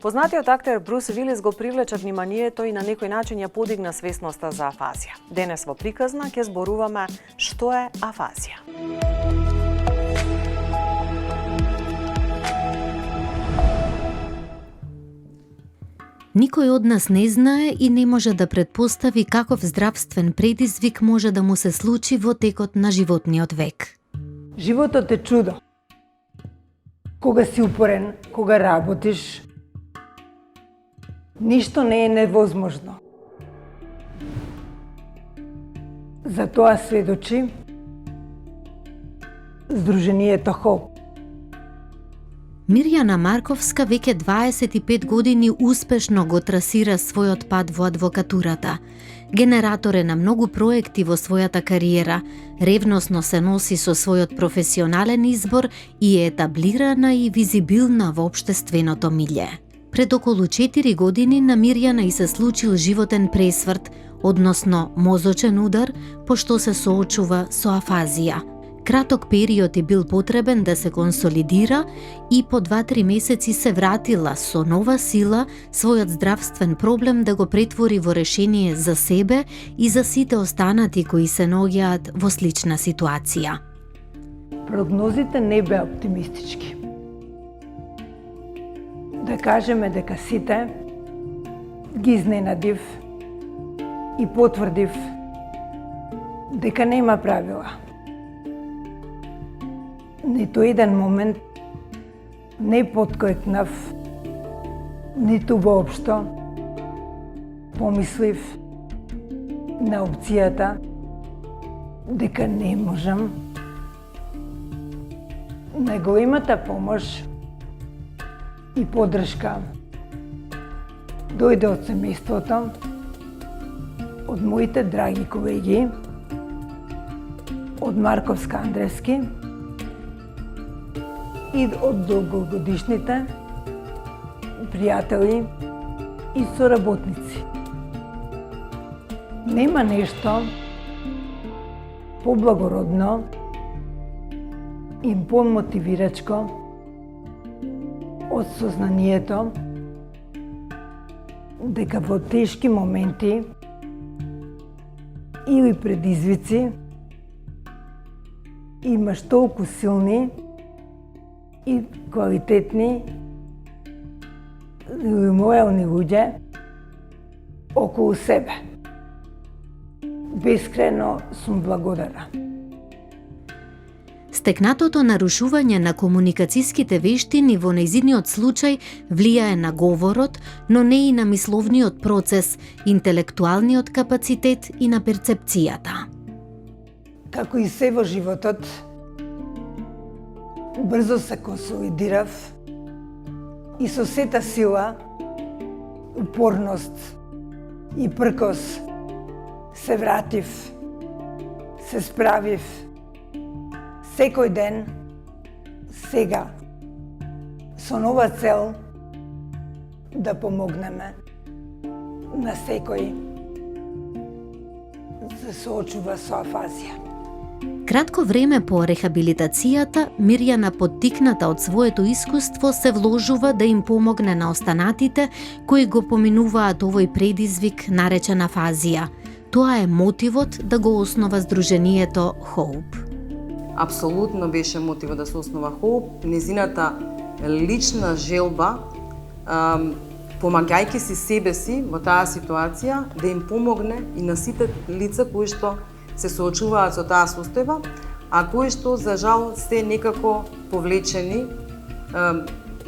Познатиот актер Брус Вилис го привлече вниманието и на некој начин ја подигна свесноста за афазија. Денес во приказна ќе зборуваме што е афазија. Никој од нас не знае и не може да предпостави каков здравствен предизвик може да му се случи во текот на животниот век. Животот е чудо. Кога си упорен, кога работиш, ништо не е невозможно. За тоа сведочи Сдруженијето Хоуп. Мирјана Марковска веќе 25 години успешно го трасира својот пат во адвокатурата. Генератор е на многу проекти во својата кариера, ревносно се носи со својот професионален избор и е етаблирана и визибилна во општественото милје. Пред околу 4 години на Мирјана и се случил животен пресврт, односно мозочен удар, пошто се соочува со афазија. Краток период е бил потребен да се консолидира и по 2-3 месеци се вратила со нова сила својот здравствен проблем да го претвори во решение за себе и за сите останати кои се наоѓаат во слична ситуација. Прогнозите не беа оптимистички. Да кажеме дека сите ги изненадив и потврдив дека нема правила. Ниту еден момент не поткојкнав, ниту воопшто помислив на опцијата дека не можам. Неговимата помош и поддршка дојде од семејството, од моите драги колеги, од Марковска Андревски и од долгогодишните пријатели и соработници. Нема нешто поблагородно и помотивирачко од сознанието дека во тешки моменти или предизвици имаш толку силни и квалитетни или лојални луѓе околу себе. Бескрајно сум благодарна. Стекнатото нарушување на комуникацијските вештини во нејзиниот случај влијае на говорот, но не и на мисловниот процес, интелектуалниот капацитет и на перцепцијата. Како и се во животот, брзо се консолидирав и со сета сила, упорност и пркос се вратив, се справив секој ден, сега, со нова цел да помогнеме на секој да се соочува со афазија. Кратко време по рехабилитацијата, Мирјана, поттикната од своето искуство, се вложува да им помогне на останатите кои го поминуваат овој предизвик наречен афазија. Тоа е мотивот да го основа Сдруженијето Хоуп. Апсолутно беше мотивот да се основа Хоуп, незината лична желба, помагајќи си себе си во таа ситуација, да им помогне и на сите лица кои што се соочуваат со таа состојба, а кои што, за жал, се некако повлечени.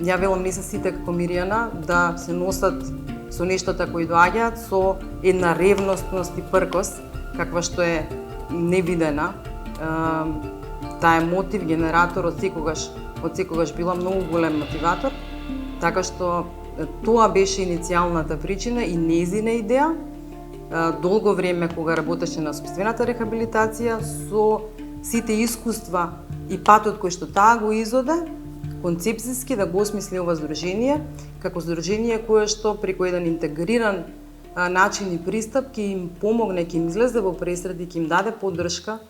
Ја велам, не се сите како Мирјана, да се носат со нештата кои доаѓаат, со една ревностност и пркос, каква што е невидена. Таа е мотив, генератор, од секогаш била многу голем мотиватор, така што тоа беше иницијалната причина и нејзина идеја. Долго време кога работеше на собствената рехабилитација, со сите искуства и патот кој што таа го изоде, концепцијски да го осмисли ова здружение, како здружение кое што преку еден интегриран начин и пристап ќе им помогне, ќе им излезе во пресред и ќе им даде поддршка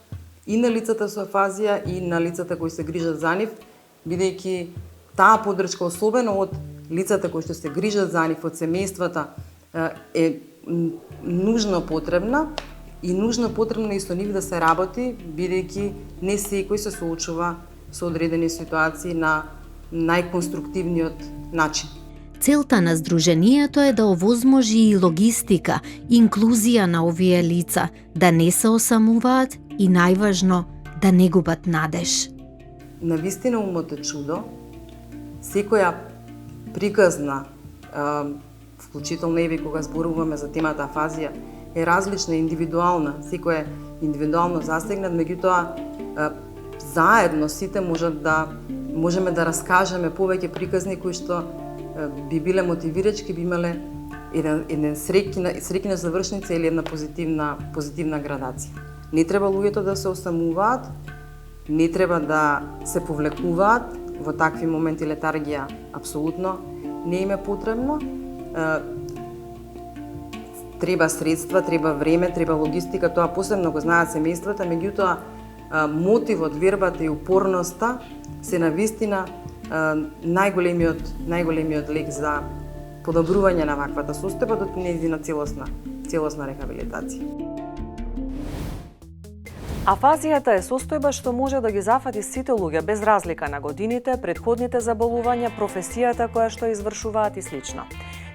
и на лицата со афазија и на лицата кои се грижат за нив, бидејќи таа поддршка особено од лицата кои што се грижат за нив, од семејствата, е нужно потребна и нужно потребно и со нив да се работи, бидејќи не секој се соочува со одредени ситуации на најконструктивниот начин. Целта на Сдруженијето е да овозможи и логистика, инклузија на овие лица, да не се осамуваат и најважно, да не губат надеж. Навистина умот е чудо. Секоја приказна, вклучително и кога зборуваме за темата афазија, е различна, индивидуална. Секој е индивидуално засегнат, меѓутоа заедно сите можеме да раскажеме повеќе приказни кои што би биле мотивирачки, би имале една среќна завршница или една позитивна градација. Не треба луѓето да се осамуваат, не треба да се повлекуваат во такви моменти. Летаргија апсолутно не им е потребно. Треба средства, треба време, треба логистика, тоа посебно го знаат семејствата, меѓутоа мотивот, вербата и упорноста се навистина најголемиот лек за подобрување на ваквата состојба до нејзина целосна рехабилитација. Афазијата е состојба што може да ги зафати сите луѓе без разлика на годините, предходните заболувања, професијата која што извршуваат и слично.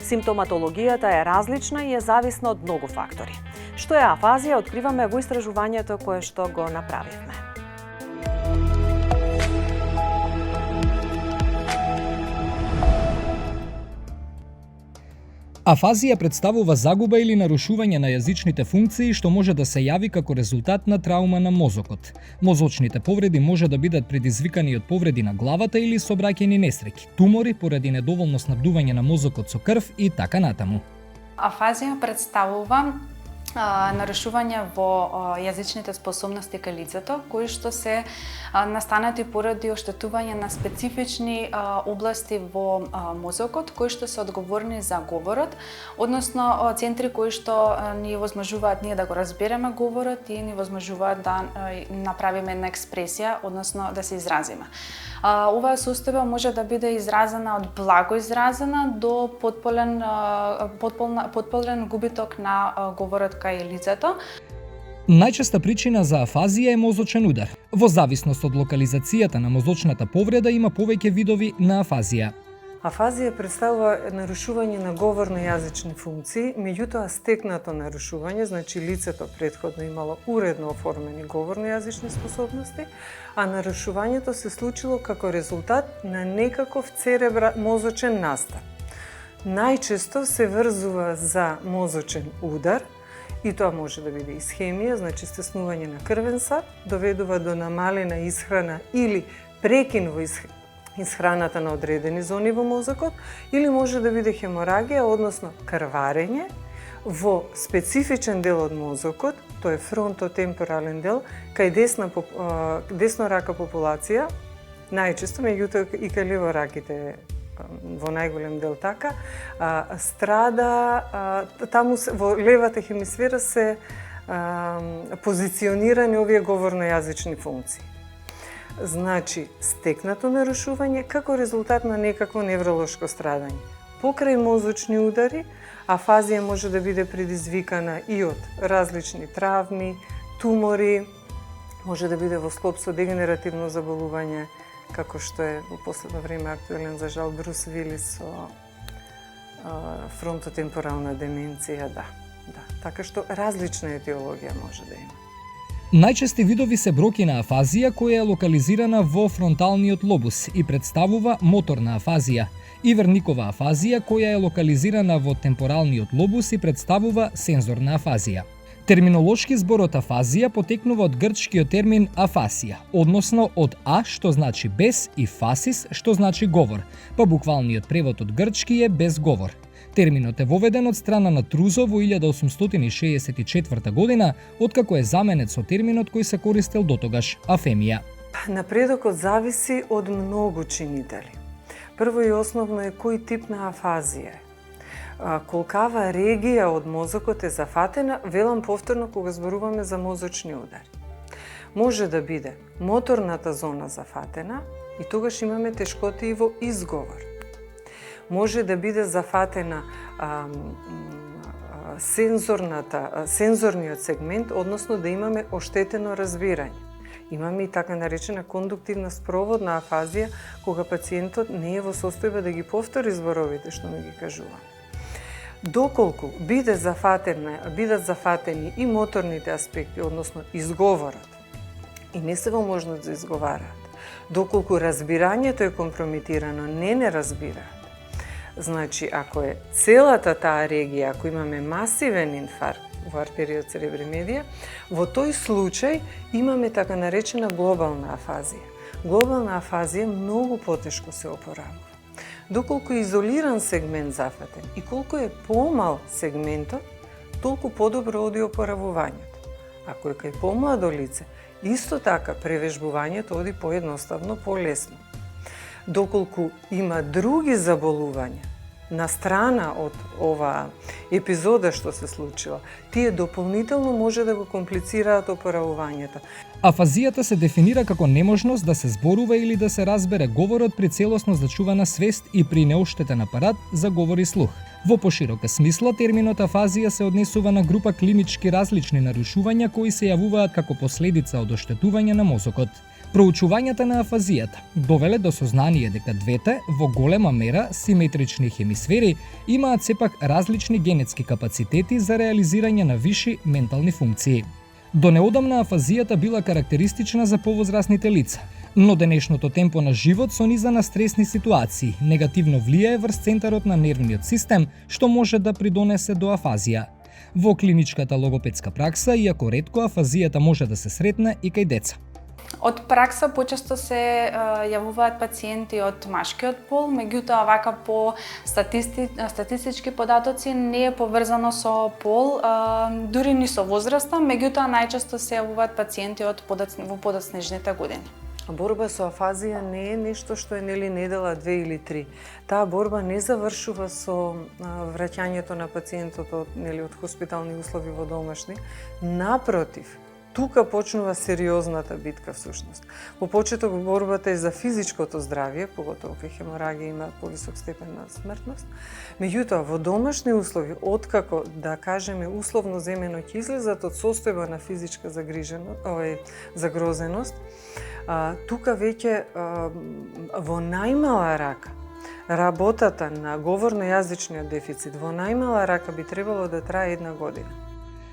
Симптоматологијата е различна и е зависна од многу фактори. Што е афазија, откриваме во истражувањето кое што го направивме. Афазија представува загуба или нарушување на јазичните функции што може да се јави како резултат на траума на мозокот. Мозочните повреди може да бидат предизвикани од повреди на главата или сообраќајни несреќи, тумори поради недоволно снабдување на мозокот со крв и така натаму. Афазија представува нарушување во јазичните способности кај лицето, кои што се настанати поради оштетување на специфични области во мозокот, кои што се одговорни за говорот, односно центри кои што ни возможуваат ние да го разбереме говорот и ни возможуваат да направиме една експресија, односно да се изразиме. Оваа состојба може да биде изразена од благо изразена до потполен губиток на говорот кај лицето. Најчеста причина за афазија е мозочен удар. Во зависност од локализацијата на мозочната повреда има повеќе видови на афазија. Афазија представува нарушување на говорно-јазични функции, меѓутоа стекнато нарушување, значи лицето претходно имало уредно оформени говорно-јазични способности, а нарушувањето се случило како резултат на некаков мозочен настан. Најчесто се врзува за мозочен удар, и тоа може да биде исхемија, значи стеснување на крвен сад, доведува до намалена исхрана или прекин во исхраната на одредени зони во мозокот, или може да биде хеморагија, односно крварење во специфичен дел од мозокот, тоа е фронтотемпорален дел, кај десно рака популација, најчесто, меѓутоа и кај левораките во најголем дел така, страда, таму во левата хемисфера се позиционирани овие говорно-јазични функции. Значи, стекнато нарушување како резултат на некакво невролошко страдање. Покрај мозочни удари, афазија може да биде предизвикана и од различни травми, тумори, може да биде во склоп со дегенеративно заболување, како што е во последно време актуелен за жал Брус Вилис со фронтотемпорална деменција, да. Така што различна етиологија може да има. Најчести видови се брокина афазија која е локализирана во фронталниот лобус и представува моторна афазија, и верникова афазија која е локализирана во темпоралниот лобус и представува сензорна афазија. Терминолошки зборот афазија потекнува од грчкиот термин афасија, односно од а што значи без и фасис што значи говор, па буквалниот превод од грчки е без говор. Терминот е воведен од страна на Трузо во 1864 година, откако е заменет со терминот кој се користел дотогаш – афемија. Напредокот зависи од многу чинители. Прво и основно е кој тип на афазија е. Колкава регија од мозокот е зафатена, велам повторно кога зборуваме за мозочни удари. Може да биде моторната зона зафатена и тогаш имаме тешкоти и во изговор. може да биде зафатена сензорниот сегмент, односно да имаме оштетено разбирање. Имаме и така наречена кондуктивна спроводна афазија, кога пациентот не е во состојба да ги повтори зборовите што му ги кажува. Доколку бидат зафатени и моторните аспекти, односно изговорот, и не се во можност да изговараат, доколку разбирањето е компрометирано, не разбираат. Значи, ако е целата таа регија, ако имаме масивен инфаркт во артерија церебри медија, во тој случај имаме така наречена глобална афазија. Глобална афазија многу потешко се опоравува. Доколку е изолиран сегмент зафатен и колку е помал сегментот, толку подобро оди опоравувањето. Ако е кај помладо лице, исто така превежбувањето оди поедноставно, полесно. Доколку има други заболувања, на страна од оваа епизода што се случила, тие дополнително може да го комплицираат опоравувањето. Афазијата се дефинира како неможност да се зборува или да се разбере говорот при целосно зачувана свест и при неоштетен апарат за говор и слух. Во поширока смисла, терминот афазија се однесува на група клинички различни нарушувања кои се јавуваат како последица од оштетување на мозокот. Проучувањата на афазијата довеле до сознание дека двете, во голема мера симетрични хемисфери, имаат сепак различни генетски капацитети за реализирање на виши ментални функции. До неодамна афазијата била карактеристична за повозрасните лица, но денешното темпо на живот со низа на стресни ситуации негативно влијае врз центарот на нервниот систем, што може да придонесе до афазија. Во клиничката логопедска пракса, иако ретко, афазијата може да се сретне и кај деца. Од пракса почесто се јавуваат пациенти од машкиот пол, меѓутоа вака по статистички податоци не е поврзано со пол, дури ни со возраста, меѓутоа најчесто се јавуваат пациенти во подоцнежните години. Борба со афазија не е нешто што е недела 2 или 3. Таа борба не завршува со враќањето на пациентот од хоспитални услови во домашни. Напротив, тука почнува сериозната битка всушност. Во почеток борбата е за физичкото здравје, поготово кај хеморагија има повисок степен на смртност. Меѓутоа, во домашни услови, откако, да кажеме, условно земено ќе излезат од состојба на физичка загрозеност, тука веќе во најмала рака работата на говорно-јазичниот дефицит во најмала рака би требало да трае 1 година.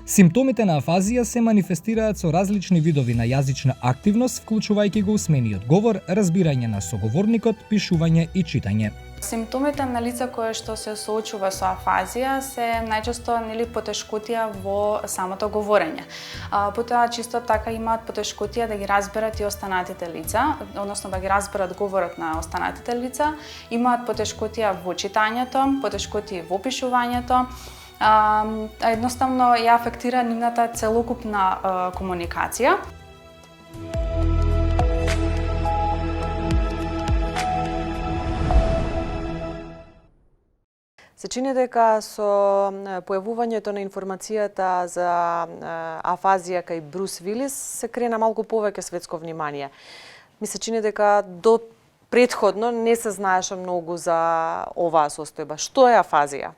Симптомите на афазија се манифестираат со различни видови на јазична активност, вклучувајќи го усмениот говор, разбирање на соговорникот, пишување и читање. Симптомите на лица кое што се соочува со афазија се најчесто потешкотија во самото говорење. Потоа чисто така имаат потешкотија да ги разберат и останатите лица, односно да ги разберат говорот на останатите лица, имаат потешкотија во читањето, потешкотија во пишувањето, едноставно ја афектира нивната целокупна комуникација. Се чини дека со појавувањето на информацијата за афазија кај Брус Вилис се крена малку повеќе светско внимание. Ми се чини дека до претходно не се знаеше многу за оваа состојба. Што е афазија?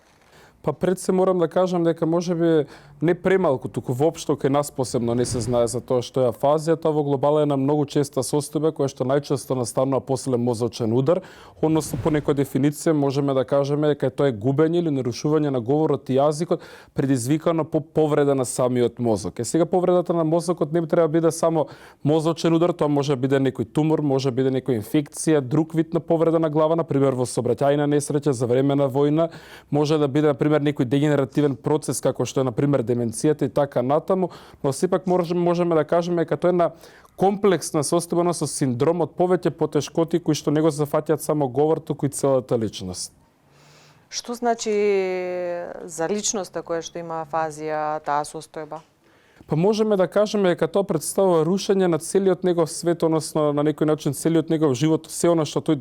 Па пред се морам да кажам дека можеби не премалку, туку воопшто кај нас посебно не се знае за тоа што е афазијата. Во глобала е на многу честа состојба која што најчесто настанува после мозочен удар, односно по некоја дефиниција можеме да кажеме дека тоа е губење или нарушување на говорот и јазикот предизвикано по повреда на самиот мозок. Сега повредата на мозокот не треба биде само мозочен удар, тоа може биде некој тумор, може биде некоја инфекција, друг вид на повреда на глава, например во сообраќајна несреќа за време на војна, може да биде например некој дегенеративен процес како што е например деменцијата и така натаму, но сепак можеме да кажеме дека тоа е една комплексна состојба со синдром од повеќе потешкоти кои што не го зафаќаат само говор, туку и целата личност. Што значи за личноста која што има афазија таа состојба? Па можеме да кажеме дека тоа представува рушење на целиот негов свет, односно на некој начин целиот негов живот, се она што тој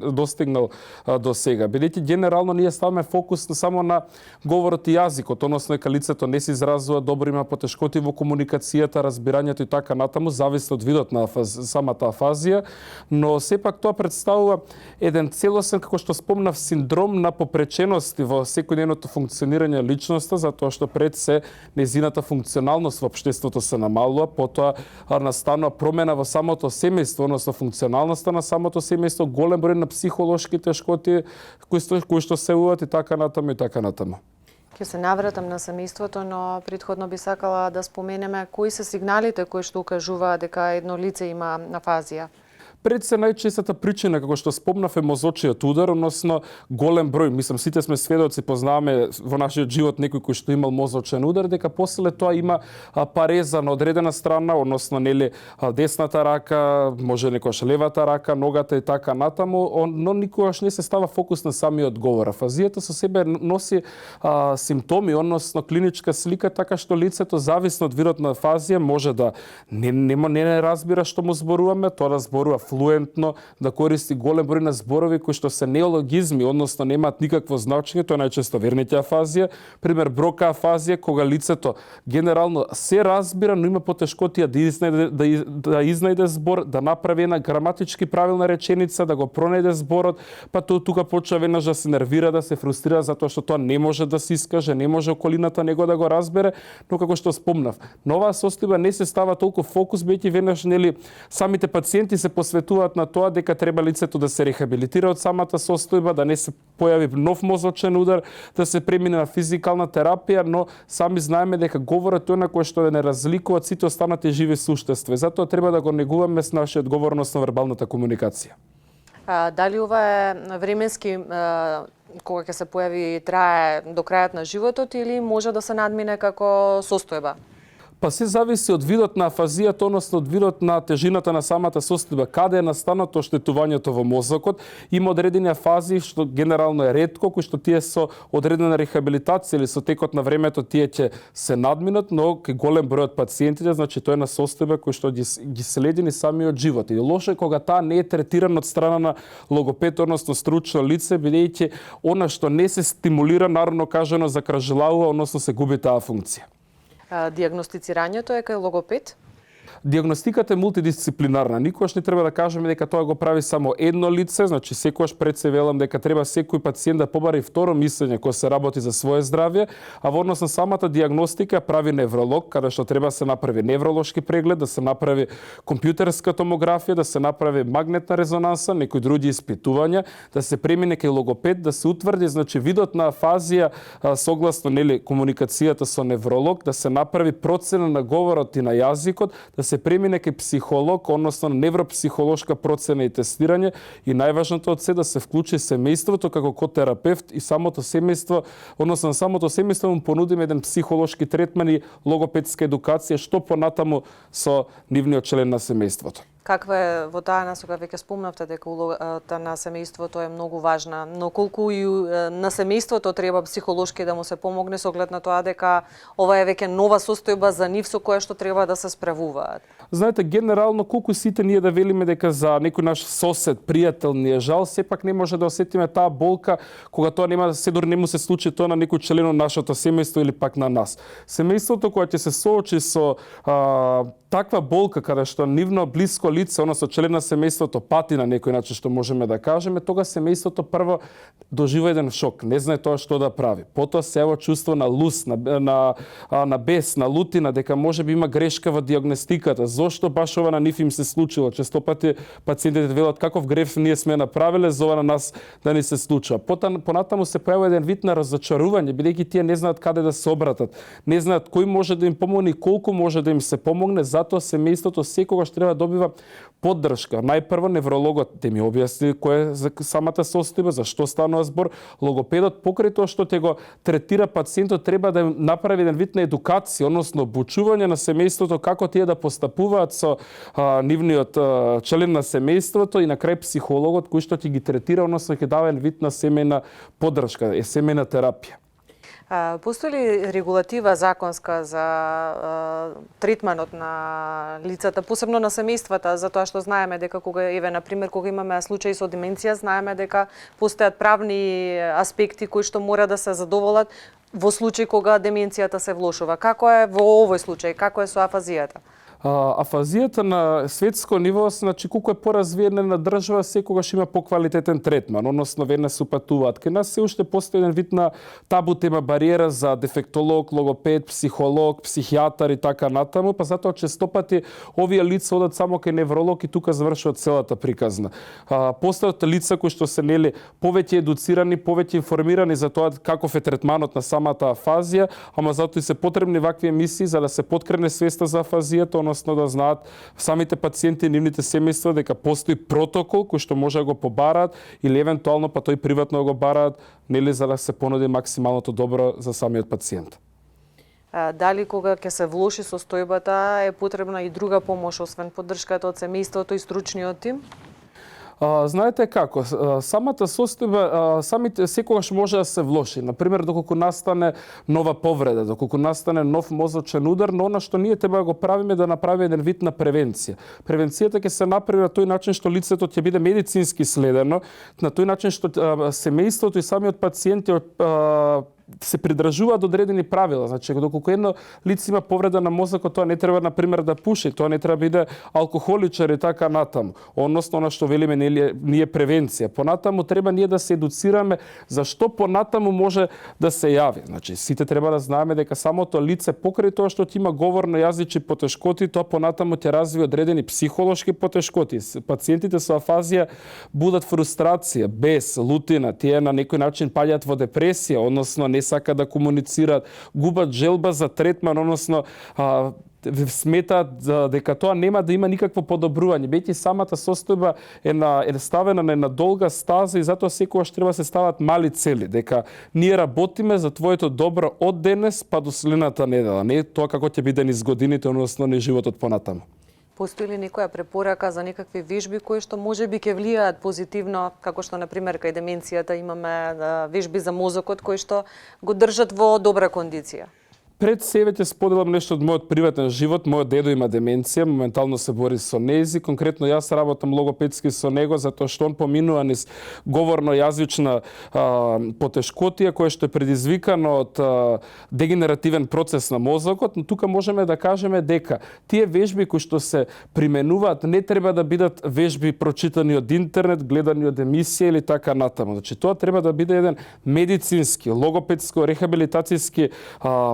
достигнал до сега. Бидејќи генерално ние ставаме фокус само на говорот и јазикот, односно дека лицето не се изразува добро, има потешкоти во комуникацијата, разбирањето и така натаму, зависи од видот на самата афазија, но сепак тоа представува еден целосен, како што спомнав, синдром на попречености во секојдневното функционирање личноста, затоа што пред се незината функционалност во општеството се намалува, потоа настанува промена во самото семејство, односно функционалноста на самото семејство, голем број на психолошки тешкоти кои што се уват и така натаму и така натаму. Ќе се навратам на семејството, но претходно би сакала да споменеме кои се сигналите кои што укажуваат дека едно лице има афазија. Пред се најчестата причина, како што спомнав, е мозочиот удар, односно голем број, мислам, сите сме сведоци, познаваме во нашиот живот некој кој што имал мозочен удар, дека после тоа има пареза на одредена страна, односно нели десната рака, може некојаш левата рака, ногата и така натаму, но никогаш не се става фокус на самиот говор. Афазијата со себе носи симптоми, односно клиничка слика, така што лицето зависно од видот на афазија може да не разбира што му зборуваме, тоа да зборува флуентно, да користи голем број на зборови кои што се неологизми, односно немаат никакво значење, тоа е најчесто верните афазија. Пример, брока афазија, кога лицето генерално се разбира, но има потешкотија да изнајде збор, да направи една граматички правилна реченица, да го пронајде зборот, па тука почва веднаш да се нервира, да се фрустрира затоа што тоа не може да се искаже, не може околината него да го разбере, но како што спомнав, на оваа состојба не се става толку фокус, бидејќи веднаш нели самите пациенти се посветуваат на тоа дека треба лицето да се рехабилитира од самата состојба, да не се појави нов мозочен удар, да се премине на физикална терапија, но сами знаеме дека говорот е она кој што не разликува од сите останати живи суштества. Затоа треба да го негуваме с нашиот говор, односно вербалната комуникација. Дали ова е временски кога ќе се појави и трае до крајот на животот или може да се надмине како состојба? Па се зависи од видот на афазијата, односно од видот на тежината на самата состојба, каде е настанато оштетувањето во мозокот. Има одредени афазии што генерално е ретко, кои што тие со одредена рехабилитација или со текот на времето тие ќе се надминат, но кај голем број од пациентите, значи тоа е на состојба кој што ги следи ни самиот живот. И лошо е кога таа не е третирана од страна на логопед, односно стручно лице, бидејќи она што не се стимулира, народно кажано, закражлавува, односно се губи таа функција. Диагностицирањето е кај логопед? Диагностиката е мултидисциплинарна. Никогаш не треба да кажеме дека тоа го прави само едно лице, значи секогаш пред се велам дека треба секој пациент да побари второ мислење кога се работи за свое здравје, а во однос на самата диагностика прави невролог, каде што треба да се направи невролошки преглед, да се направи компјутерска томографија, да се направи магнетна резонанса, некои други испитувања, да се премине кај логопед, да се утврди значи видот на афазија согласно нели комуникацијата со невролог, да се направи процена на говорот и на јазикот, да се премине кај психолог, односно невропсихолошка процена и тестирање, и најважното од се да се вклучи семејството како котерапевт и самото семејство, односно на самото семејство му понудиме еден психолошки третман и логопедска едукација, што понатаму со нивниот член на семејството. Каква е во таа насока, веќе спомнавте дека улогата на семејството е многу важна, но колку и на семејството треба психолошки да му се помогне со оглед на тоа дека ова е веќе нова состојба за нив со која што треба да се справуваат? Знаете, генерално колку сите ние да велиме дека за некој наш сосед, пријател ни е жал, сепак не може да осетиме таа болка кога тоа нема се дури не му се случи тоа на некој член од нашето семејство или пак на нас. Семејството кога ќе се соочи со таква болка каде што нивно блиско лице, односно член на семејството пати на некој начин што можеме да кажеме, тога семејството прво доживува еден шок, не знае тоа што да прави. Потоа се ево чувство на лус, на бес, на лутина, дека можеби има грешка во диагностиката. Зошто баш ова на нив им се случило? Често пати пациентите велат каков греф ние сме направиле за ова на нас да ни се случува. Понатаму се појавува еден вид на разочарување, бидејќи тие не знаат каде да се обратат, не знаат кој може да им помогне и колку може да им се помогне. Затоа семејството секогаш треба да добива поддршка. Најпрво неврологот да ми објасни кој е за самата состојба, за што станува збор. Логопедот покрај тоа што те го третира пациентот треба да направи еден вид на едукација, односно обучување на семејството како тие да постапуваат со нивниот член на семејството и на крај психологот кој што ќе ги третира, односно ќе дава еден вид на семејна поддршка, семејна терапија. Постои ли регулатива законска за третманот на лицата, посебно на семејствата, затоа што знаеме дека кога имаме случаи со деменција, знаеме дека постојат правни аспекти кои што мора да се задоволат во случај кога деменцијата се влошува. Како е во овој случај? Како е со афазијата? Афазијата на светско ниво, значи колку е поразвиена на држава, секогаш има поквалитетен третман, односно веднаш се упатуваат. Кај нас се уште постои еден вид на табу тема бариера за дефектолог, логопед, психолог, психијатар и така натаму, па затоа честопати овие лица одат само кај невролог и тука завршуваат целата приказна. Постојат лица кои што се повеќе едуцирани, повеќе информирани за тоа каков е третманот на самата афазија, ама затоа и се потребни вакви емисии за да се поткрене свеста за афазијата, односно да знаат самите пациенти и нивните семејства дека постои протокол кој што може да го побараат или евентуално па тој приватно го бараат, за да се понуди максималното добро за самиот пациент. Дали кога ќе се влоши состојбата е потребна и друга помош освен поддршката од семејството и стручниот тим? Знаете како, самата состојба секогаш може да се влоши. Например, доколку настане нова повреда, доколку настане нов мозочен удар, но она што ние треба да го правиме да направиме еден вид на превенција. Превенцијата ќе се направи на тој начин што лицето ќе биде медицински следено, на тој начин што семејството и самиот пациент се придржуваат до одредени правила. Значи, доколку едно лице има повреда на мозокот, тоа не треба, например, да пуши, тоа не треба да биде алкохоличар и така натаму. Односно, она што велиме ние превенција. Понатаму треба ние да се едуцираме зашто понатаму може да се јави. Значи, сите треба да знаеме дека самото лице покрај тоа што ќе има говорно јазични потешкоти, тоа понатаму ќе развие одредени психолошки потешкоти. Пациентите со афазија будат фрустрација, бес, лутина, тие на некој начин паѓаат во депресија, односно не сака да комуницираат, губат желба за третман, односно сметаат дека тоа нема да има никакво подобрување. Бејќи самата состојба е ставена на една долга стаза и затоа секогаш треба се стават мали цели, дека ние работиме за твоето добро од денес па до следната недела, не тоа како ќе биде низ годините, односно низ животот понатаму. Постои ли некоја препорака за некакви вежби кои што можеби ќе влијаат позитивно, како што например кај деменцијата имаме вежби за мозокот кои што го држат во добра кондиција? Пред себе ќе споделам нешто од мојот приватен живот. Мојот дедо има деменција, моментално се бори со нези. Конкретно јас работам логопедски со него затоа што он поминува низ говорно-јазична потешкотија која што е предизвикано од дегенеративен процес на мозокот, но тука можеме да кажеме дека тие вежби кои што се применуваат не треба да бидат вежби прочитани од интернет, гледани од емисија или така натаму. Значи тоа треба да биде еден медицински, логопедско-рехабилитацијски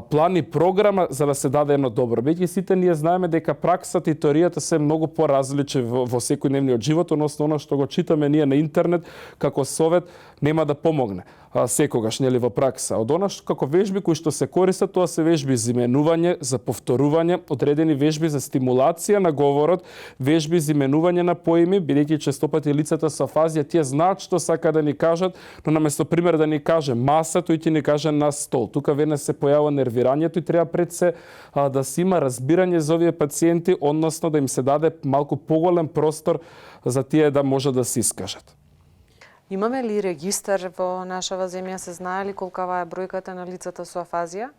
план и програма за да се даде едно добро. Веќе сите ние знаеме дека праксата и теоријата се многу поразлични во секојдневниот живот, односно она што го читаме ние на интернет како совет нема да помогне секогаш во пракса. Од она како вежби кои што се користат, тоа се вежби за именување, за повторување, одредени вежби за стимулација на говорот, вежби за именување на поими, бидејќи честопати лицата со афазија тие знаат што сака да ни кажат, но наместо пример да ни каже маса, тој ќе ни каже на стол. Тука веднаш се појавува нервирањето и треба пред се да се има разбирање за овие пациенти, односно да им се даде малку поголем простор за тие да може да се искажат. Имаме ли регистар во нашава земја, се знае ли колкава е бројката на лицата со афазија?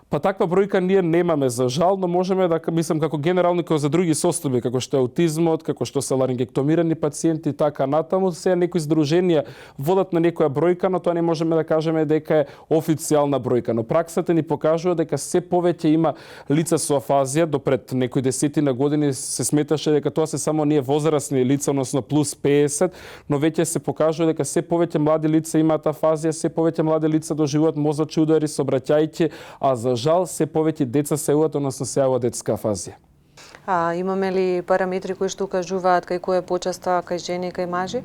Па таква бројка ние немаме за жал, но можеме да мислам како генерално како за други состојби, како што е аутизмот, како што се ларингектомирани пациенти и така натаму, се некои здруженија водат на некоја бројка, но тоа не можеме да кажеме дека е официјална бројка. Но праксата ни покажува дека се повеќе има лица со афазија, до пред некои десетина години се сметаше дека тоа се само ние возрастни лица, односно плюс 50, но веќе се покажува дека се повеќе млади лица имаат афазија, се повеќе млади лица доживуваат мозочни удари сообраќајки, а за жал се повеќе деца се јавуваат, односно се јавува детска афазија. Имаме ли параметри кои што укажуваат кај кој е почеста кај жени и кај мажи?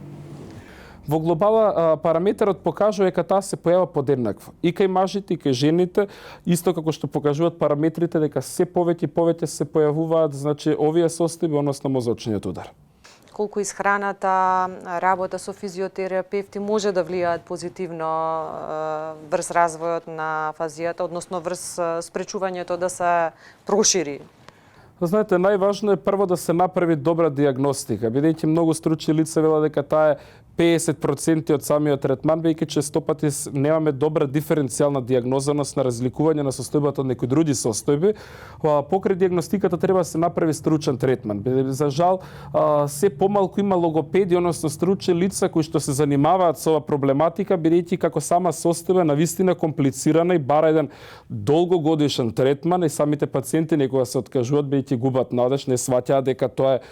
Во глобала параметрот покажува дека таа се појава подеднакво. И кај мажите, и кај жените, исто како што покажуваат параметрите дека се повеќе и повеќе се појавуваат, значи овие состојби, односно мозочниот удар. Колку исхраната, работа со физиотерапевти може да влијаат позитивно врз развојот на афазијата, односно врз спречувањето да се прошири? Знаете, најважно е прво да се направи добра диагностика, бидејќи многу стручни лица велат дека таа е 50% од самиот третман, веќе често пати немаме добра диференцијална диагнозаност на разликување на состојбата од некои други состојби. Покрај диагностиката треба да се направи стручен третман. За жал, се помалку има логопеди, односно стручни лица кои што се занимаваат со оваа проблематика, бидејќи како сама состојба навистина комплицирана и бара еден долгогодишен третман, и самите пациенти некога се откажуваат бидејќи губат надеж, не сваќаат дека тоа е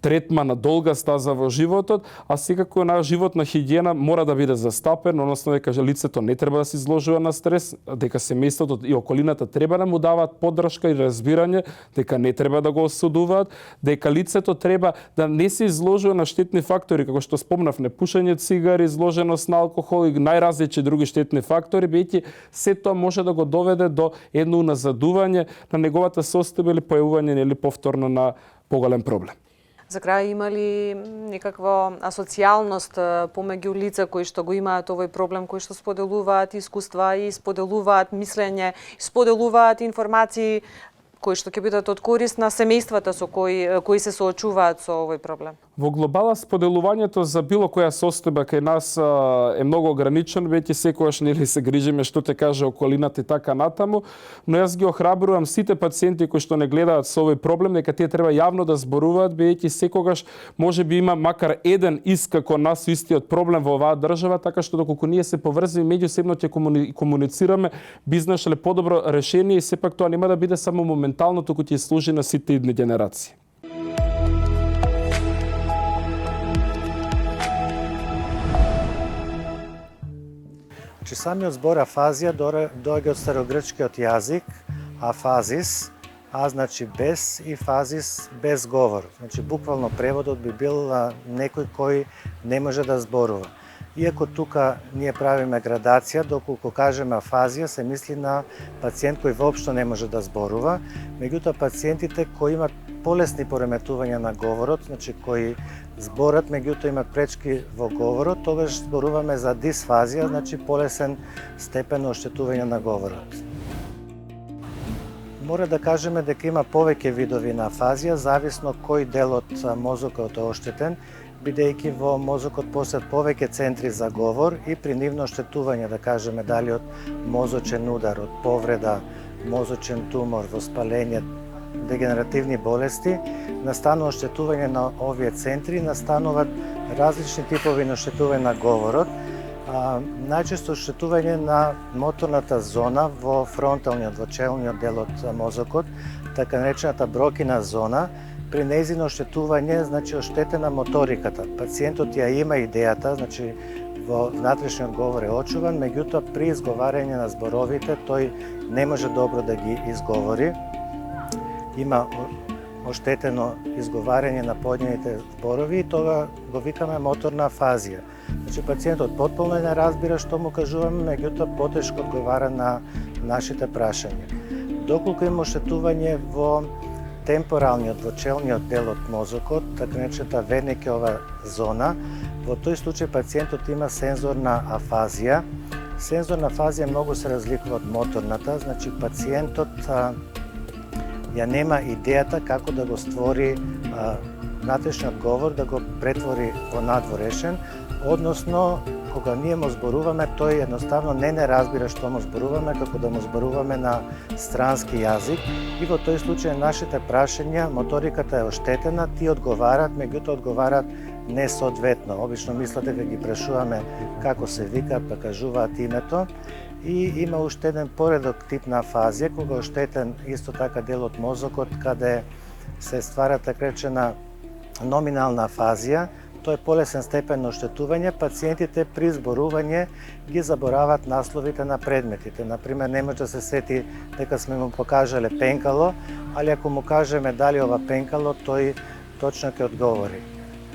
третман на долга стаза во животот, а секако на животна хигиена мора да биде застапен, односно дека лицето не треба да се изложува на стрес, дека семејството и околината треба да му даваат поддршка и разбирање, дека не треба да го осудуваат, дека лицето треба да не се изложува на штетни фактори, како што спомнав, непушење цигари, изложеност на алкохол и најразлични други штетни фактори, бидејќи се тоа може да го доведе до едно уназадување на неговата состојба или појавување или повторно на поголем проблем. За крај, има ли некаква асоцијалност помеѓу лица кои што го имаат овој проблем, кои што споделуваат искуства и споделуваат мислење, споделуваат информации кои што ќе бидат од корист на семејствата со кои се соочуваат со овој проблем? Во глобала споделувањето за било која состојба кај нас е многу ограничен, веќе секогаш нели се грижиме што те каже околината и така натаму, но јас ги охрабрувам сите пациенти кои што не гледаат со овој проблем, дека тие треба јавно да зборуваат, бидејќи секогаш можеби има макар еден иск како нас со истиот проблем во оваа држава, така што доколку ние се поврзани меѓусебно ќе комуницираме, би изнашле подобро решение и сепак тоа нема да биде само моментално, туку ќе служи на сите идни генерации. Значи, самиот збор афазија доаѓа од старогрчкиот јазик, афазис, значи без и фазис без говор. Значи, буквално преводот би бил некој кој не може да зборува. Иако тука ние правиме градација, доколку кажеме афазија, се мисли на пациент кој воопшто не може да зборува, меѓутоа пациентите кои имат полесни пореметувања на говорот, значи кои зборат, меѓутоа имат пречки во говорот, тогаш зборуваме за дисфазија, значи полесен степен на оштетување на говорот. Мора да кажеме дека има повеќе видови на афазија, зависно кој дел од мозокот е оштетен, бидејќи во мозокот постојат повеќе центри за говор и при нивно оштетување, да кажеме дали од мозочен удар, од повреда, мозочен тумор, воспаление, дегенеративни болести, настанува оштетување на овие центри, настануваат различни типови на оштетување на говорот. Најчесто оштетување на моторната зона во фронталниот, во челниот дел од мозокот, така наречената брокина зона. При нејзино оштетување, значи оштетена моториката. Пациентот ја има идејата, значи во внатрешниот говор е очуван, меѓутоа при изговарање на зборовите тој не може добро да ги изговори. Има оштетено изговарање на поедините зборови и тога го викаме моторна афазија. Значи пациентот потполно не разбира што му кажуваме, меѓутоа потешко одговара на нашите прашања. Доколку има оштетување во темпоралниот, во челниот дел од мозокот, така наречената Верникеова зона, во тој случај пациентот има сензорна афазија. Сензорна афазија многу се разликува од моторната, значи пациентот ја нема идејата како да го створи внатрешниот говор, да го претвори во надворешен, односно кога ние му зборуваме, тој едноставно не разбира што му зборуваме, како да му зборуваме на странски јазик и во тој случај нашите прашања, моториката е оштетена, тие одговарат, меѓутоа одговарат несоодветно. Обично мислат дека ги прашуваме како се викаат, па кажуваат името. И има уште еден поредок тип на афазија, кога оштетен исто така дел од мозокот, каде се ствара така речена номинална афазија. Тоа е полесен степен на оштетување. Пациентите при зборување ги заборават насловите на предметите. Например, не може да се сети дека сме му покажале пенкало, али ако му кажеме дали ова пенкало, тој точно ќе одговори.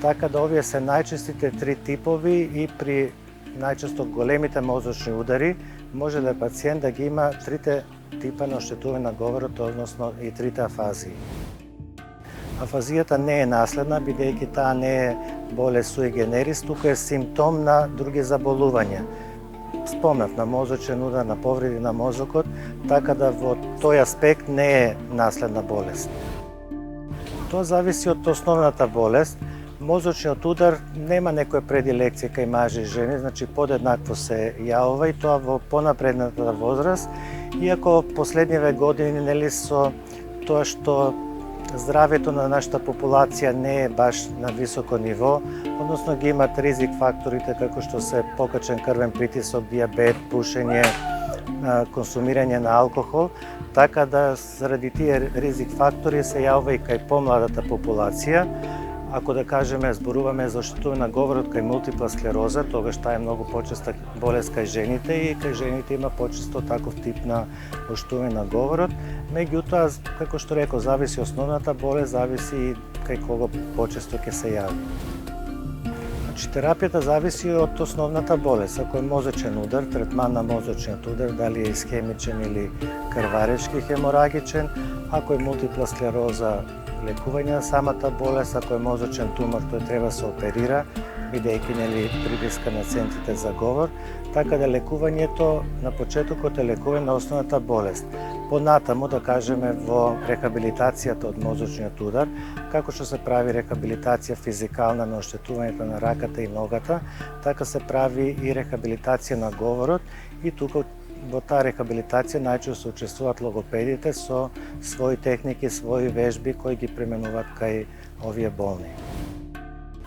Така да овие се најчестите три типови и при најчесто големите мозочни удари може да пациент да ги има трите типа на оштетување на говорот, односно и трите афазии. Афазијата не е наследна, бидејќи таа не е болест sui generis, туку е симптом на други заболувања. Спомнав на мозочен удар, на повреди на мозокот, така да во тој аспект не е наследна болест. Тоа зависи од основната болест. Мозочниот удар нема некоја предилекција кај мажи и жени, значи подеднакво се јавува и тоа во понапредната возраст, иако последниве години со тоа што здравјето на нашата популација не е баш на високо ниво, односно ги имат ризик факторите како што се покачен крвен притисок, дијабет, пушење, консумирање на алкохол, така да заради тие ризик фактори се јавува и кај помладата популација. Ако да кажеме, зборуваме за оштетување на говорот кај мултипла склероза, тогаш таа е многу почеста болест кај жените и кај жените има почесто таков тип на оштетување на говорот. Меѓутоа, како што реков, зависи основната болест, зависи и кај кого почесто ќе се јави. Значи, терапијата зависи од основната болест. Ако е мозочен удар, третман на мозочниот удар, дали е исхемичен или крваречки хеморагичен, ако е мултипла склероза, лекување на самата болест, ако е мозочен тумор, тој треба се оперира, бидејќи притиска на центрите за говор, така да лекувањето на почетокот е лекување на основната болест. Понатаму, да кажеме, во рехабилитацијата од мозочниот удар, како што се прави рехабилитација физикална на оштетувањето на раката и ногата, така се прави и рехабилитација на говорот и тука во таа рехабилитација најчесто учествуваат логопедите со своји техники, своји вежби кои ги применуваат кај овие болни.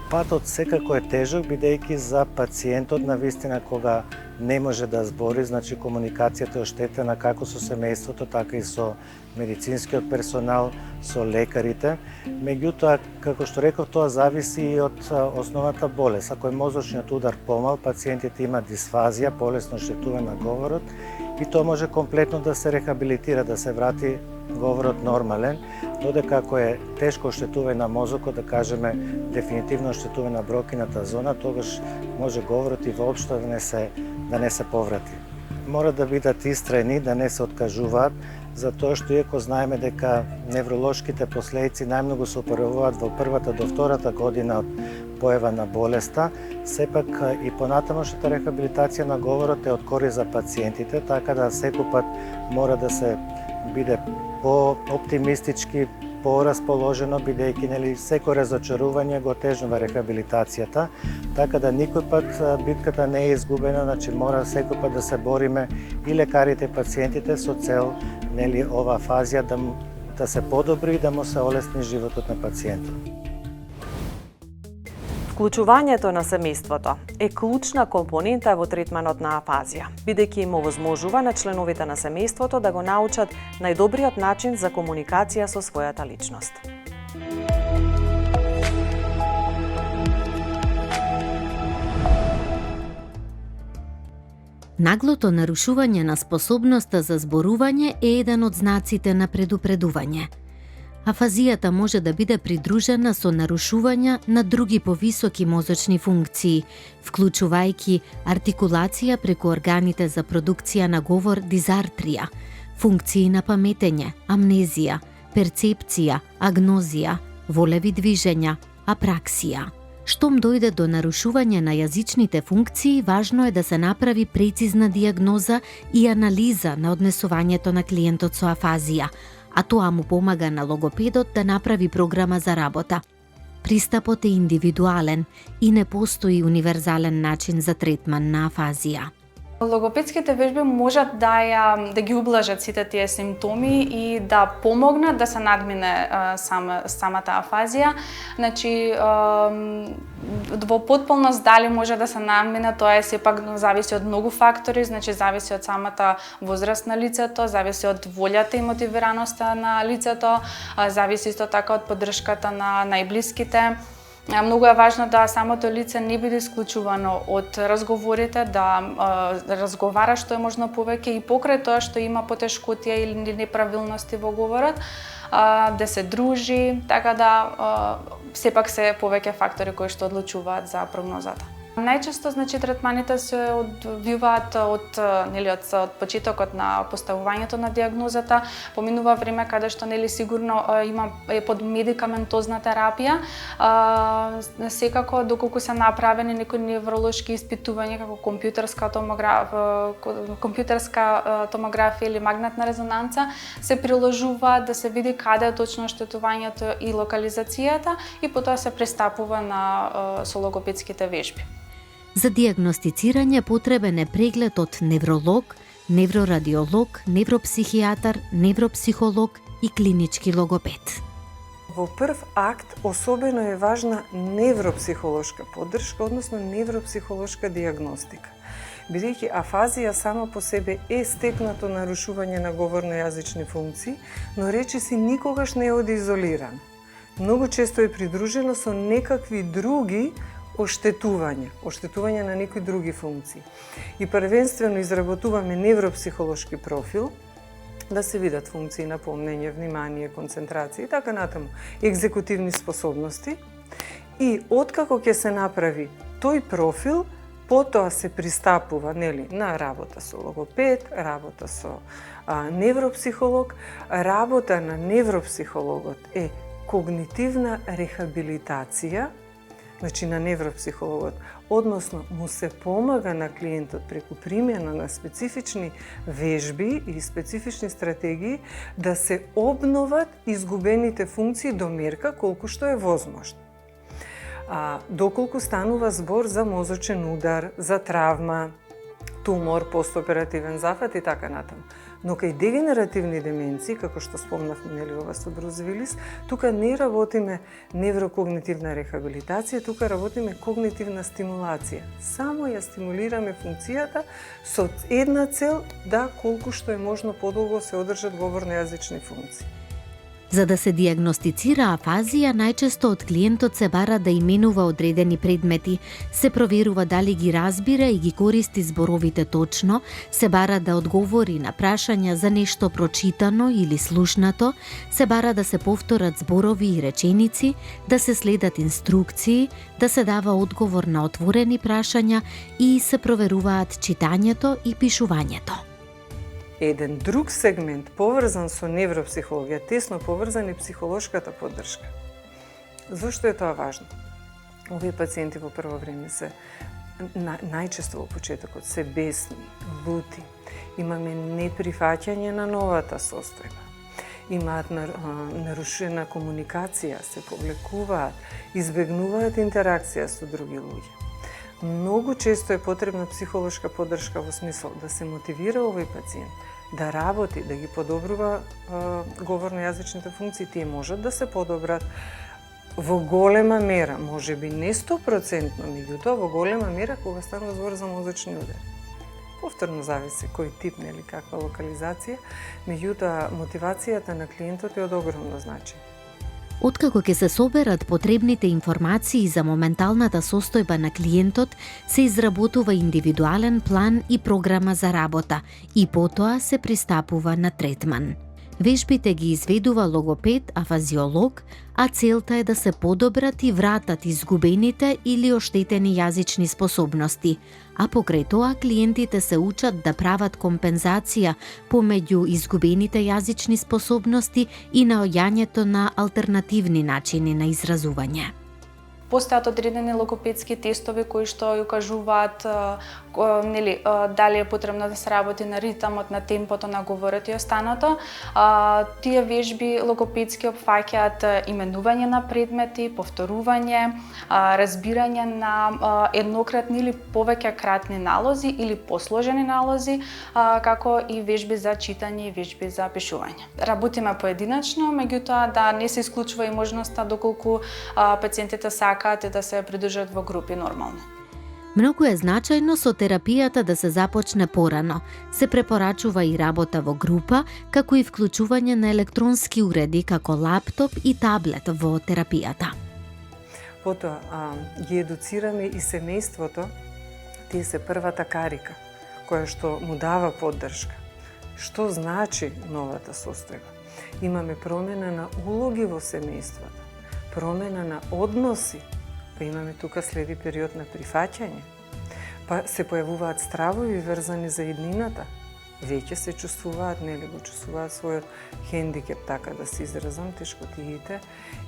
Патот секако е тежок, бидејќи за пациентот навистина кога не може да збори, значи комуникацијата е оштетена како со семејството, така и со медицинскиот персонал, со лекарите. Меѓутоа, како што реков, тоа зависи и од основната болест. Ако е мозочниот удар помал, пациентите имаат дисфазија, полесно оштетување на говорот и тоа може комплетно да се рехабилитира, да се врати говорот нормален, додека ако е тешко оштетување на мозокот, да кажеме дефинитивно оштетување на брокината зона, тогаш може говорот и воопшто да не се поврати. Мора да бидат истраени, да не се откажуваат, затоа што иако знаеме дека невролошките последици најмногу се опоравуваат во првата до втората година од појава на болеста, сепак и понатамошната рехабилитација на говорот е од корист за пациентите, така да секој пат мора да се биде по-оптимистички, по-расположено, бидејќи секој разочарување го тежнува рехабилитацијата, така да никој пат битката не е изгубена, значи мора секој пат да се бориме и лекарите и пациентите со цел оваа фазија да се подобри и да му се олесни животот на пациентот. Вклучувањето на семејството е клучна компонента во третманот на афазија, бидејќи им овозможува на членовите на семејството да го научат најдобриот начин за комуникација со својата личност. Наглото нарушување на способноста за зборување е еден од знаците на предупредување. Афазијата може да биде придружена со нарушувања на други повисоки мозочни функции, вклучувајќи артикулација преку органите за продукција на говор дизартрија, функции на паметење, амнезија, перцепција, агнозија, волеви движења, апраксија. Штом дојде до нарушување на јазичните функции, важно е да се направи прецизна дијагноза и анализа на однесувањето на клиентот со афазија, а тоа му помага на логопедот да направи програма за работа. Пристапот е индивидуален и не постои универзален начин за третман на афазија. Логопедските вежби можат да ги ублажат сите тие симптоми и да помогнат да се надмине самата афазија. Значи, во потполност дали може да се надмине, тоа е сепак зависи од многу фактори, значи зависи од самата возраст на лицето, зависи од волјата и мотивираноста на лицето, зависи исто така од поддршката на најблиските. Многу е важно да самото лице не биде исклучувано од разговорите, да разговара што е можно повеќе и покрај тоа што има потешкотија или неправилности во говорот, да се дружи, така да сепак се повеќе фактори кои што одлучуваат за прогнозата. Најчесто, значи, третманите се одвиваат од почетокот на поставувањето на диагнозата, поминува време каде што сигурно е под медикаментозна терапија. Секако доколку се направени некои невролошки испитувања како компјутерска томографија или магнетна резонанца, се приложуваат да се види каде е точно оштетувањето и локализацијата и потоа се пристапува со логопедските вежби. За диагностицирање потребен е преглед од невролог, неврорадиолог, невропсихијатар, невропсихолог и клинички логопед. Во прв акт особено е важна невропсихолошка поддршка, односно невропсихолошка диагностика. Бидејќи афазија сама по себе е стекнато нарушување на говорно-јазични функции, но речиси никогаш не е одизолирана. Многу често е придружено со некакви други оштетување на некои други функции. И првенствено изработуваме невропсихолошки профил, да се видат функции на помнење, внимание, концентрација и така натаму, екзекутивни способности. И откако ќе се направи тој профил, потоа се пристапува на работа со логопед, работа со невропсихолог. Работа на невропсихологот е когнитивна рехабилитација, значи на невропсихологот, односно му се помага на клиентот преку примена на специфични вежби и специфични стратегии да се обноват изгубените функции до мерка колку што е возможно. Доколку станува збор за мозочен удар, за травма, тумор, постоперативен зафат и така натаму. Но кај дегенеративни деменции, како што спомнавме ова со Брус Вилис, тука не работиме неврокогнитивна рехабилитација, тука работиме когнитивна стимулација. Само ја стимулираме функцијата со една цел да колку што е можно подолго се одржат говорно-јазични функции. За да се диагностицира афазија, најчесто од клиентот се бара да именува одредени предмети, се проверува дали ги разбира и ги користи зборовите точно, се бара да одговори на прашања за нешто прочитано или слушнато, се бара да се повторат зборови и реченици, да се следат инструкции, да се дава одговор на отворени прашања и се проверуваат читањето и пишувањето. Еден друг сегмент поврзан со невропсихологија, тесно поврзан е психолошката поддршка. Зошто е тоа важно? Овие пациенти во прво време се најчесто во почетокот се бесни, лути, имаме неприфаќање на новата состојба. Имаат нарушена комуникација, се повлекуваат, избегнуваат интеракција со други луѓе. Многу често е потребна психолошка поддршка во смисол да се мотивира овој пациент да работи, да ги подобрува говорно-јазичните функции. Тие можат да се подобрат во голема мера, можеби не 100%, меѓутоа во голема мера кога станува збор за мозочни удари. Повторно зависи кој тип, каква локализација, меѓутоа мотивацијата на клиентот е од огромно значење. Откако ќе се соберат потребните информации за моменталната состојба на клиентот, се изработува индивидуален план и програма за работа и потоа се пристапува на третман. Вежбите ги изведува логопед, афазиолог, а целта е да се подобрат и вратат изгубените или оштетени јазични способности, а покрај тоа клиентите се учат да прават компензација помеѓу изгубените јазични способности и наоѓањето на алтернативни начини на изразување. Постојат одредени логопедски тестови кои што ја кажуваат дали е потребно да се работи на ритамот, на темпото на говорот и останато. Тие вежби логопедски опфаќаат именување на предмети, повторување, разбирање на еднократни или повеќе кратни налози или посложени налози, како и вежби за читање и вежби за пишување. Работиме поединачно, меѓутоа да не се исклучува и можноста доколку пациентите сакаат да се придружат во групи нормално. Многу е значајно со терапијата да се започне порано. Се препорачува и работа во група, како и вклучување на електронски уреди како лаптоп и таблет во терапијата. Потоа ги едуцираме и семејството, тие се првата карика која што му дава поддршка. Што значи новата состојба? Имаме промена на улоги во семејството, промена на односи па имаме тука следи период на прифаќање, па се појавуваат стравови врзани за иднината, веќе се чувствуваат, нели го чувствуваат својот хендикеп, така да се изразам, тешкотиите,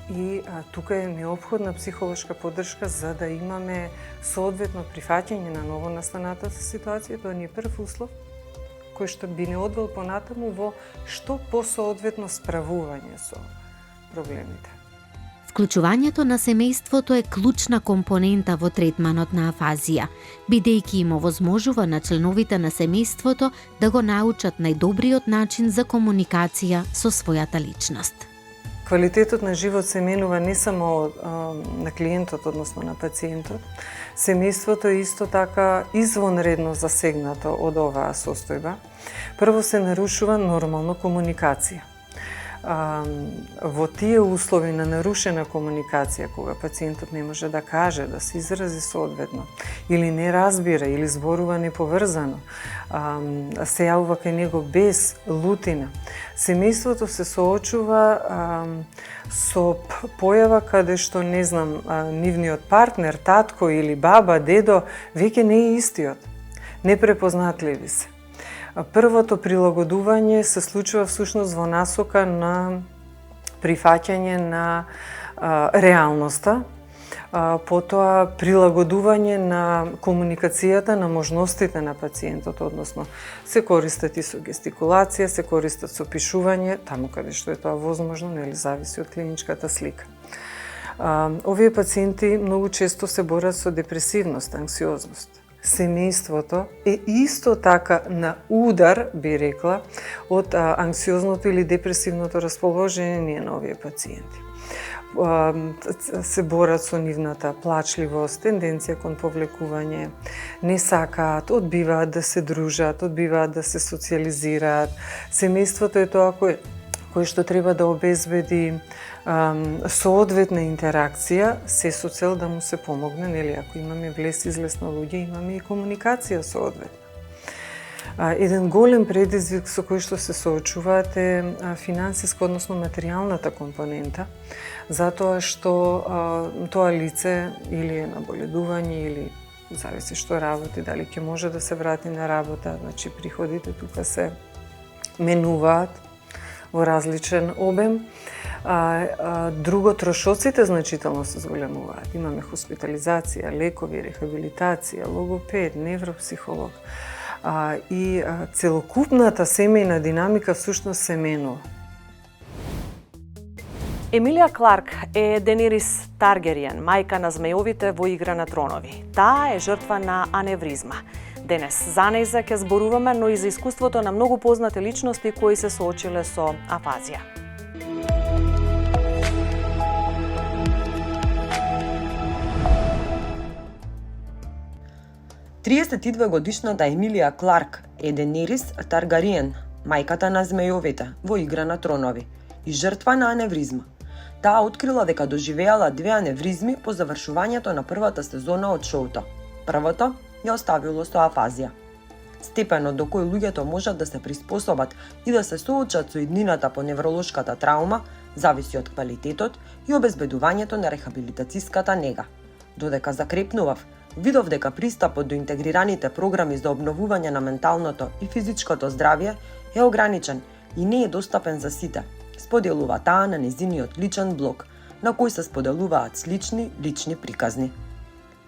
и тука е неопходна психолошка поддршка за да имаме соодветно прифаќање на новонастанатата ситуација. Тоа ни е прв услов кој што би не одвел понатаму во што посоодветно справување со проблемите. Вклучувањето на семејството е клучна компонента во третманот на афазија, бидејќи им овозможува на членовите на семејството да го научат најдобриот начин за комуникација со својата личност. Квалитетот на живот се менува не само на клиентот, односно на пациентот. Семејството е исто така извонредно засегнато од оваа состојба. Прво се нарушува нормално комуникација. Во тие услови на нарушена комуникација, кога пациентот не може да каже, да се изрази соодветно, или не разбира, или зборува неповрзано, се јавува кај него без лутина, семејството се соочува со појава каде што, не знам, нивниот партнер, татко или баба, дедо, веќе не е истиот, непрепознатливи се. Првото прилагодување се случува всушност во насока на прифаќање на реалноста, потоа прилагодување на комуникацијата, на можностите на пациентот, односно се користат и со гестикулација, се користат со пишување, таму каде што е тоа возможно, нели зависи од клиничката слика. Овие пациенти многу често се борат со депресивност, анксиозност. Семејството е исто така на удар, би рекла, од анксиозното или депресивното расположение на овие пациенти. Се борат со нивната плачливост, тенденција кон повлекување, не сакаат, одбиваат да се дружат, одбиваат да се социализираат. Семејството е тоа кој што треба да обезбеди соодветна интеракција, се со цел да му се помогне, нели, ако имаме влез-излез на луѓе, имаме и комуникација соодветна. Еден голем предизвик со кој што се соочуваат е финансиска, односно материјалната компонента, затоа што тоа лице или е на боледување, или зависи што работи, дали ќе може да се врати на работа, значи приходите тука се менуваат во различен обем. Друго, трошоците значително се зголемуваат. Имаме хоспитализација, лекови, рехабилитација, логопед, невропсихолог. И целокупната семејна динамика всушност се менува. Емилија Кларк е Денерис Таргериен, мајка на змејовите во Игра на тронови. Таа е жртва на аневризма. Денес за нејза ќе зборуваме, но и за искуството на многу познати личности кои се соочиле со афазија. годишната Емилија Кларк е Денерис Таргариен, мајката на змејовите во Игра на тронови и жртва на аневризма. Таа открила дека доживеала 2 аневризми по завршувањето на првата сезона од шоуто. Првото ја оставило со афазија. Степенот до кој луѓето можат да се приспособат и да се соочат со иднината по невролошката траума зависи од квалитетот и обезбедувањето на рехабилитацијската нега. Додека закрепнував, видов дека пристапот до интегрираните програми за обновување на менталното и физичкото здравје е ограничен и не е достапен за сите, споделува таа на незиниот личен блог, на кој се споделуваат слични лични приказни.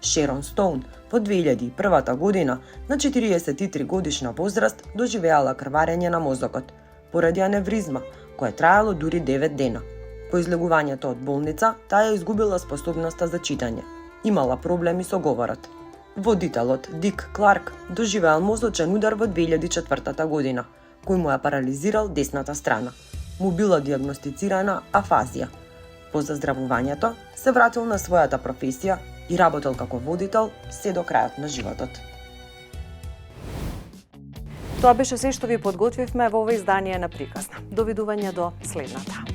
Шерон Стоун во 2001 година на 43 годишна возраст доживеала крварење на мозокот поради аневризма, кое траело дури 9 дена. По излегувањето од болница, таа ја изгубила способноста за читање. Имала проблеми со говорот. Водителот Дик Кларк доживеал мозочен удар во 2004 година, кој му ја парализирал десната страна. Му била диагностицирана афазија. По заздравувањето се вратил на својата професија и работел како водител се до крајот на животот. Тоа беше се што ви подготвивме во ова издание на Приказна. Довидување до следната.